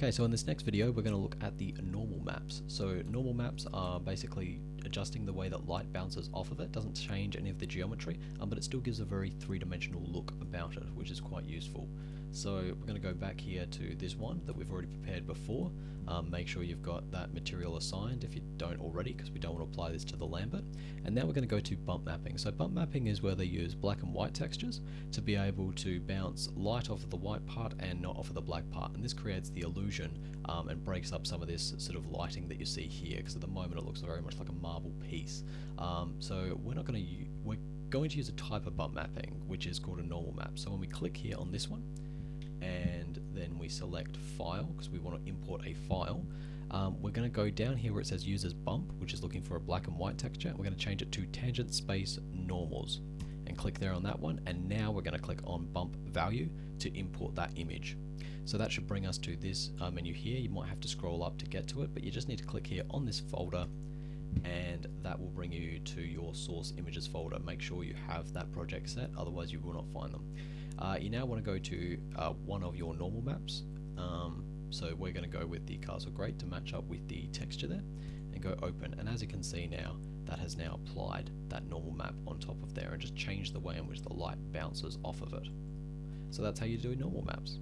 Okay, so in this next video we're going to look at the normal maps. So normal maps are basically adjusting the way that light bounces off of it. Doesn't change any of the geometry, but it still gives a very three-dimensional look about it, which is quite useful. So we're going to go back here to this one that we've already prepared before. Make sure you've got that material assigned if you don't already, because we don't want to apply this to the Lambert. And now we're going to go to bump mapping. So bump mapping is where they use black and white textures to be able to bounce light off of the white part and not off of the black part. And this creates the illusion and breaks up some of this sort of lighting that you see here, because at the moment it looks very much like a marble piece. So we're going to use a type of bump mapping which is called a normal map. So when we click here on this one and then we select file, because we want to import a file, we're going to go down here where it says users bump, which is looking for a black and white texture. We're going to change it to tangent space normals and click there on that one, and now we're going to click on bump value to import that image. So that should bring us to this menu here. You might have to scroll up to get to it, but you just need to click here on this folder and that will bring you to your source images folder. Make sure you have that project set, otherwise you will not find them. You now want to go to one of your normal maps. So we're going to go with the castle grate to match up with the texture there, and go open, and as you can see now, that has now applied that normal map on top of there and just changed the way in which the light bounces off of it. So that's how you do normal maps.